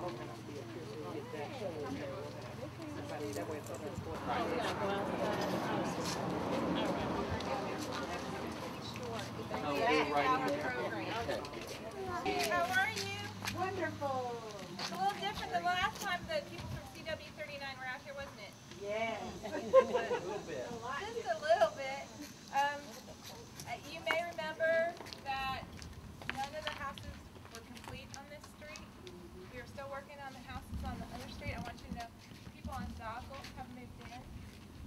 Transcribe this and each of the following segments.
How are you? Wonderful. It's a little different than the last time the people from CW39 were out here, wasn't it? Yes. Just a little bit. Just a little bit. You may remember that none of the houses were complete on this street. We are still working on the houses on the other street. I want you to know people on Doggle have moved in.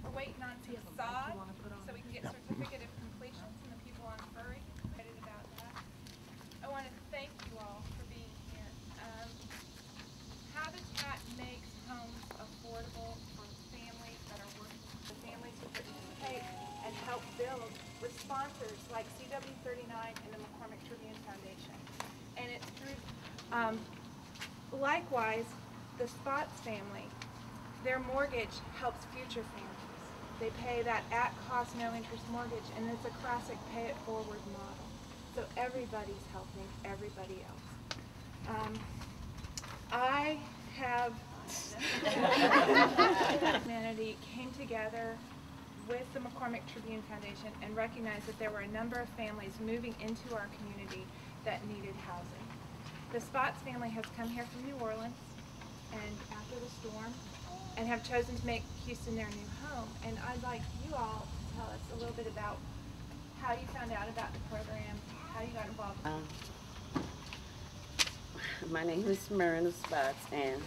We're waiting on some sod so we can get certificate of completion from the people on Furray. Excited about that. I want to thank you all for being here. Habitat makes homes affordable for families that are working. The families who participate and help build with sponsors like CW39 and the McCormick Tribune Foundation. And it's through, likewise, the Spots family, their mortgage helps future families. They pay that at-cost, no-interest mortgage, and it's a classic pay-it-forward model. So everybody's helping everybody else. I have humanity came together with the McCormick Tribune Foundation and recognized that there were a number of families moving into our community that needed housing. The Spots family has come here from New Orleans and after the storm and have chosen to make Houston their new home. And I'd like you all to tell us a little bit about how you found out about the program, how you got involved. My name is Marina Spots, and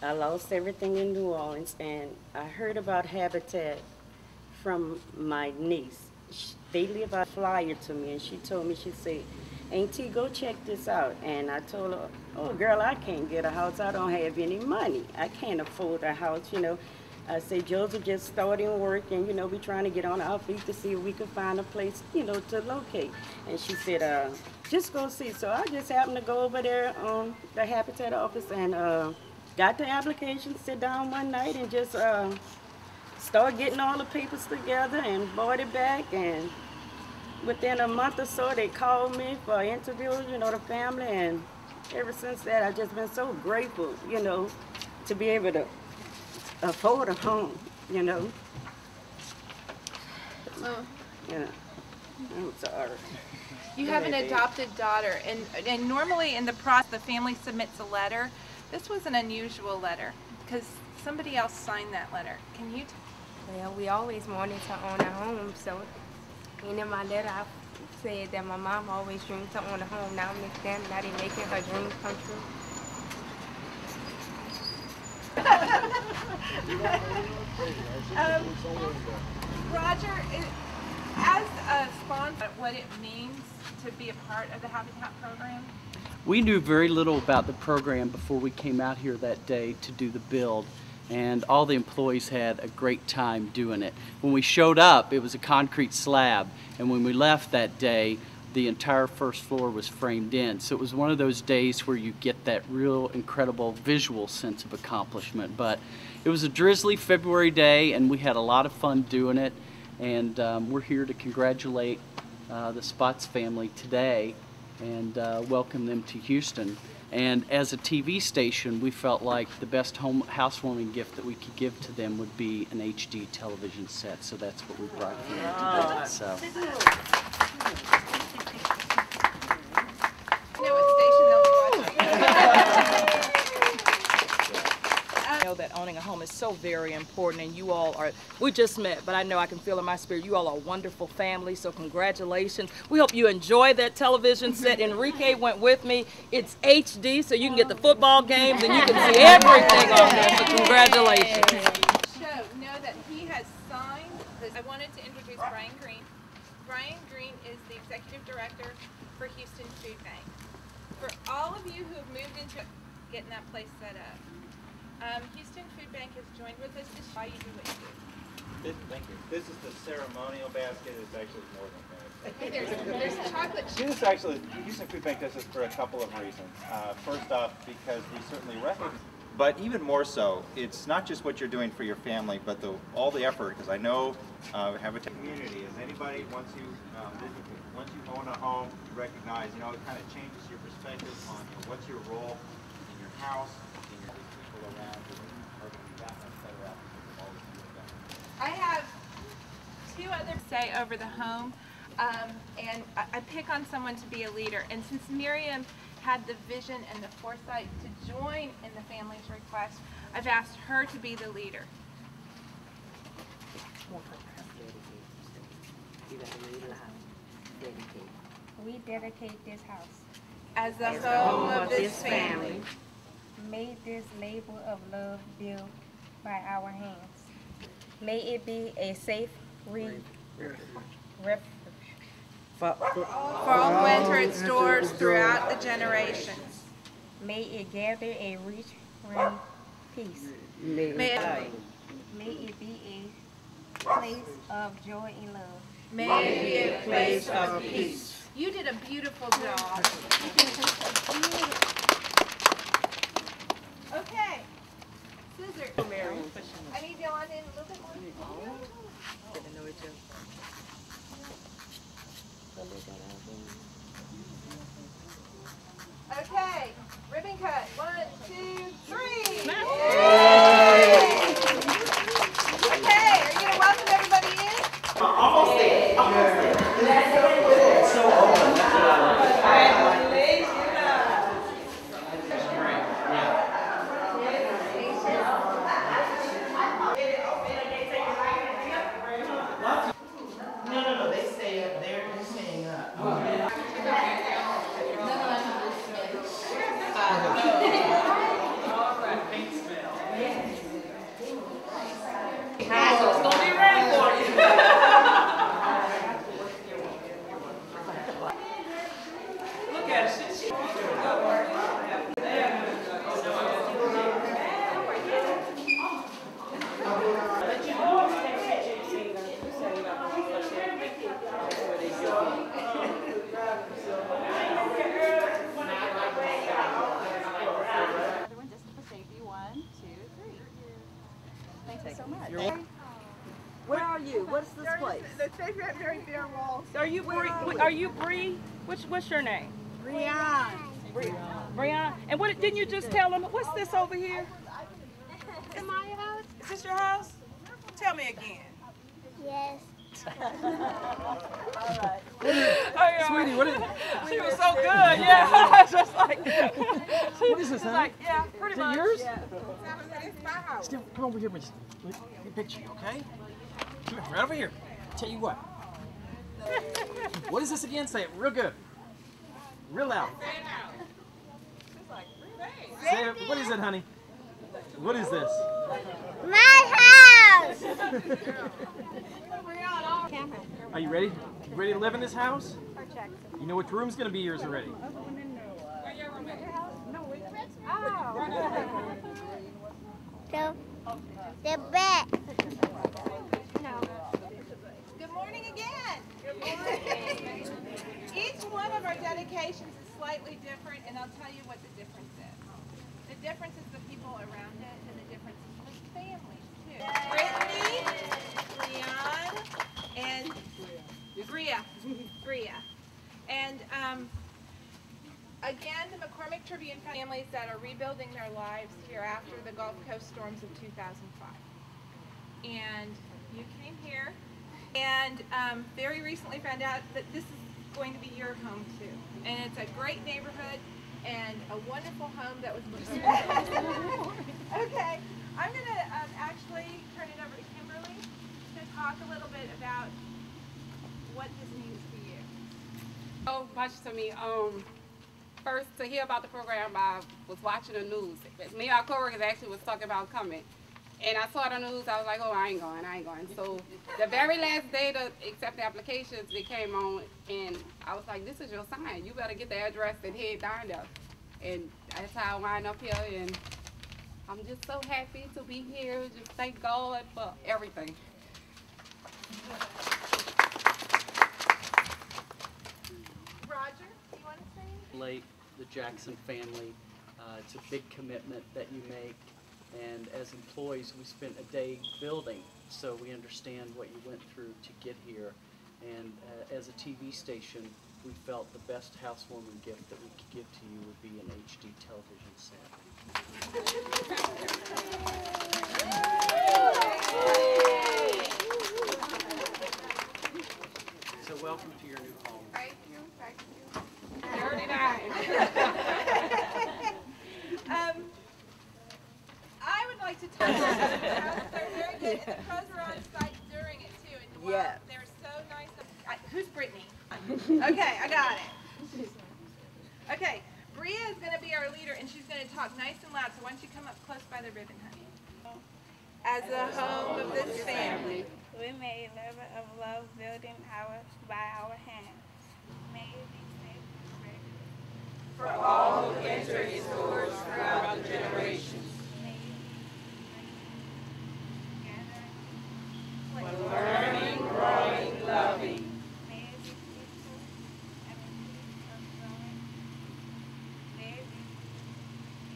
I lost everything in New Orleans, and I heard about Habitat from my niece. They live a flyer to me, and she told me, she said, Auntie, go check this out. And I told her, oh girl, I can't get a house. I don't have any money. I can't afford a house, you know. I said, Joseph just starting work, and, you know, we're trying to get on our feet to see if we could find a place, you know, to locate. And she said, just go see. So I just happened to go over there on the Habitat office and got the application, sit down one night and just start getting all the papers together and brought it back. And within a month or so, they called me for an interview, you know, the family. And ever since that, I've just been so grateful, you know, to be able to afford a home, you know. Yeah, I'm sorry. You have an adopted daughter, and normally in the process, the family submits a letter. This was an unusual letter because somebody else signed that letter. Can you? Well, we always wanted to own a home, so in my letter I said that my mom always dreamed to own a home. Now they're making her dream come true. Roger, as a sponsor, what it means to be a part of the Habitat program? We knew very little about the program before we came out here that day to do the build, and all the employees had a great time doing it. When we showed up, it was a concrete slab, and when we left that day, the entire first floor was framed in. So it was one of those days where you get that real incredible visual sense of accomplishment. But it was a drizzly February day, and we had a lot of fun doing it. And we're here to congratulate the Spots family today and welcome them to Houston. And as a TV station, we felt like the best housewarming gift that we could give to them would be an HD television set. So that's what we brought here today. So. I know that owning a home is so very important, and you all are, we just met, but I know I can feel in my spirit you all are a wonderful family, so congratulations. We hope you enjoy that television set. Enrique went with me. It's HD, so you can get the football games and you can see everything on there, so congratulations. Know that he has signed this. I wanted to introduce Brian Green. Brian Green is the Executive Director for Houston Food Bank. For all of you who have moved into getting that place set up, Houston Food Bank has joined with us. This is why you do what you do. Thank you. This is the ceremonial basket. It's actually more than that. There's chocolate. Houston Food Bank does this for a couple of reasons. First off, because we certainly recognize, but even more so, it's not just what you're doing for your family, but all the effort. Because I know Habitat community is anybody once you own a home, you recognize, you know, it kind of changes your perspective on what's your role house and your people around you are going to be that much better off because of all that you have done. I have two other say over the home, and I pick on someone to be a leader. And since Miriam had the vision and the foresight to join in the family's request, I've asked her to be the leader. We dedicate this house As the home of this family. May this labor of love built by our hands. May it be a safe refuge For all who enter its doors throughout the generations. May it gather a rich peace. May it, May it be a place of joy and love. may it be a place of peace. You did a beautiful job. Okay. Scissors. I need you on in a little bit more. Okay. Ribbon cut. 1, 2, 3. Yay! Okay. Are you going to welcome everybody in? Almost there. Almost there. It's so open. That's what I like. No, they stay up there. They're staying up. So it's going to be ready for you. Look at it. Where are you? What's this place? The favorite very bare walls. Are you Bree? Are you Bree? What's your name? Brianne. Brianna. And what didn't you just tell them? What's this over here? Is my house? Is this your house? Tell me again. Yes. Sweetie, what is She was so good, yeah. Just like, what is this, honey? like, yeah, pretty Is it much. yours? Yeah. It's my house. Steve, come over here, just let me picture you, okay? Come here, right over here. Tell you what. What is this again? Say it real good. Real loud. Say it. What is it, honey? What is this? My house! Are you ready? You ready to live in this house? You know which room's going to be yours already. The bed. Good morning again. Good morning. Each one of our dedications is slightly different, and I'll tell you what the difference is. The difference is the people around it, and the difference is the families, too. Brittany, Leon, and Bria. And again, the McCormick Tribune families that are rebuilding their lives here after the Gulf Coast storms of 2005. And you came here and very recently found out that this is going to be your home too. And it's a great neighborhood and a wonderful home that was Okay, I'm going to actually turn it over to Kimberly to talk a little bit about what this means to you. So much to me. First, to hear about the program, I was watching the news. Me and our coworkers actually was talking about coming. And I saw the news, I was like, oh, I ain't going. So the very last day to accept the applications, they came on, and I was like, this is your sign. You better get the address and head down there. And that's how I wind up here, and I'm just so happy to be here. Just thank God for everything. Roger, do you want to say anything? Late, the Jackson family. It's a big commitment that you make, and as employees, we spent a day building, so we understand what you went through to get here. And as a TV station, we felt the best housewarming gift that we could give to you would be an HD television set. our leader, and she's going to talk nice and loud. So why don't you come up close by the ribbon, honey? As a home of this family, we made a level of love building by our hands. May it be safe and ready for all who enter his doors throughout the generations. Learning, growing, loving. May it be peaceful and a peace of growing. May it be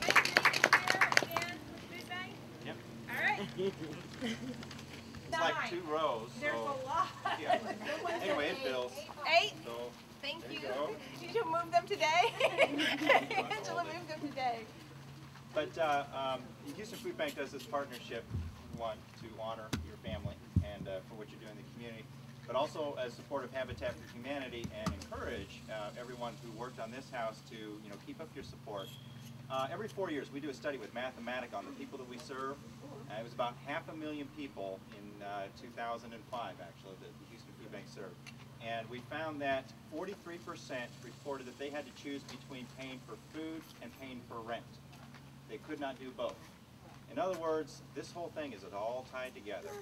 Here again with Food Bank? Yep. All right. It's like 2 rows. There's so, a lot. Yeah. Anyway, it fills. 8. So, Thank there you. you go. Did you move them today? Angela moved them today. But Houston Food Bank does this partnership, one, to honor your family and for what you're doing in the community, but also as support of Habitat for Humanity and encourage everyone who worked on this house to keep up your support. Every 4 years we do a study with Mathematic on the people that we serve. It was about 500,000 people in 2005 actually that the Houston Food Bank served. And we found that 43% reported that they had to choose between paying for food and paying for rent. They could not do both. In other words, this whole thing is all tied together.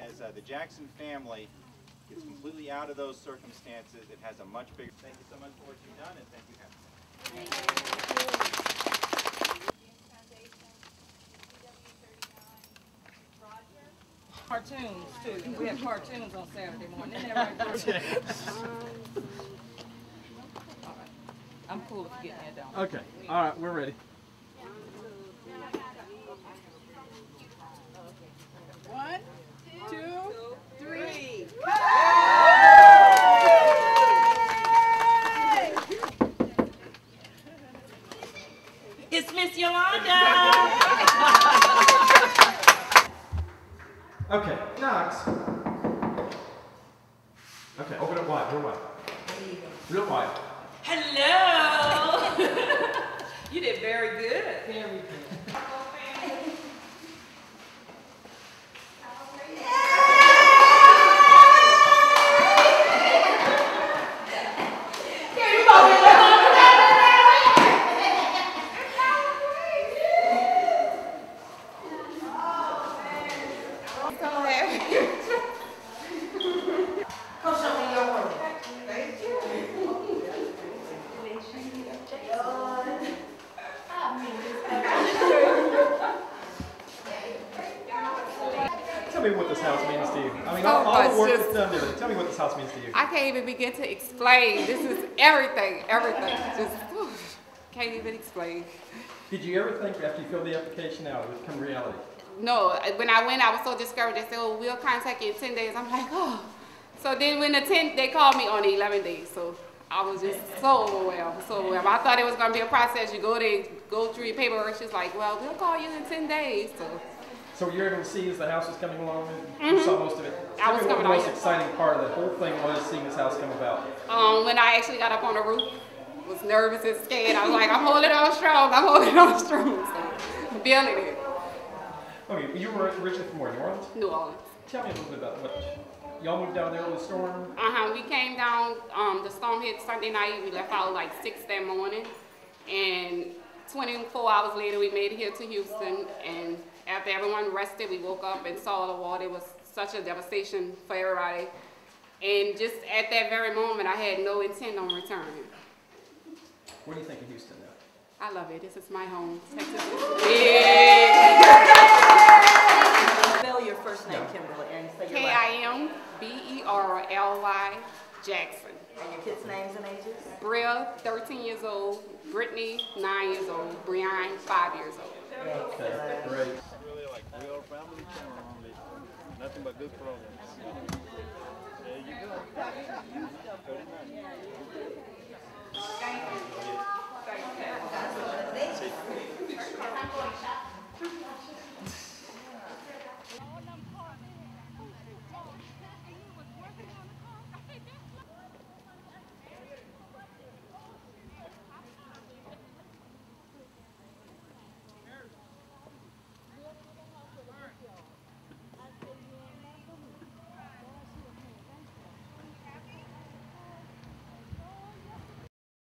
As the Jackson family gets completely out of those circumstances, it has a much bigger... Thank you so much for what you've done, and thank you, Cartoons, too. We have cartoons on Saturday morning. Isn't that right, George? All right. I'm cool with getting that down. Okay. All right, we're ready. 1, 2, 3. It's Miss Yolanda. Okay, Knox. Okay, open it wide, real wide. Real wide. Hello. You did very good. Very good. Tell me what this house means to you. I mean, all the work that's done to it. Tell me what this house means to you. I can't even begin to explain. This is everything, everything. Just can't even explain. Did you ever think after you filled the application out it would become reality? No, when I went, I was so discouraged. They said, "Oh, we'll contact you in 10 days." I'm like, oh. So then when they called me on the 11 days. So I was just so overwhelmed, so overwhelmed. I thought it was going to be a process. You go there, go through your paperwork. She's like, well, we'll call you in 10 days. So you're able to see as the house was coming along? You saw most of it? I was Tell me what coming the most on. exciting part of the whole thing was seeing this house come about. When I actually got up on the roof, was nervous and scared. I was like, I'm holding on strong. I'm holding on strong. So, building it. Okay, you were originally from where, New Orleans? New Orleans. Tell me a little bit about what, y'all moved down there with the storm? We came down, the storm hit Sunday night. We left out like 6 that morning. And 24 hours later, we made it here to Houston. And after everyone rested, we woke up and saw the water. It was such a devastation for everybody. And just at that very moment, I had no intent on returning. What do you think of Houston now? I love it. This is my home. Texas is big. Spell your first name, Kimberly, and say your last. Kimberly Jackson. And your kids' names and ages? Bria, 13 years old. Brittany, 9 years old. Brian, 5 years old. Okay, great. Really like real family channel on this. Nothing but good programs. There you go. 39. Thank you.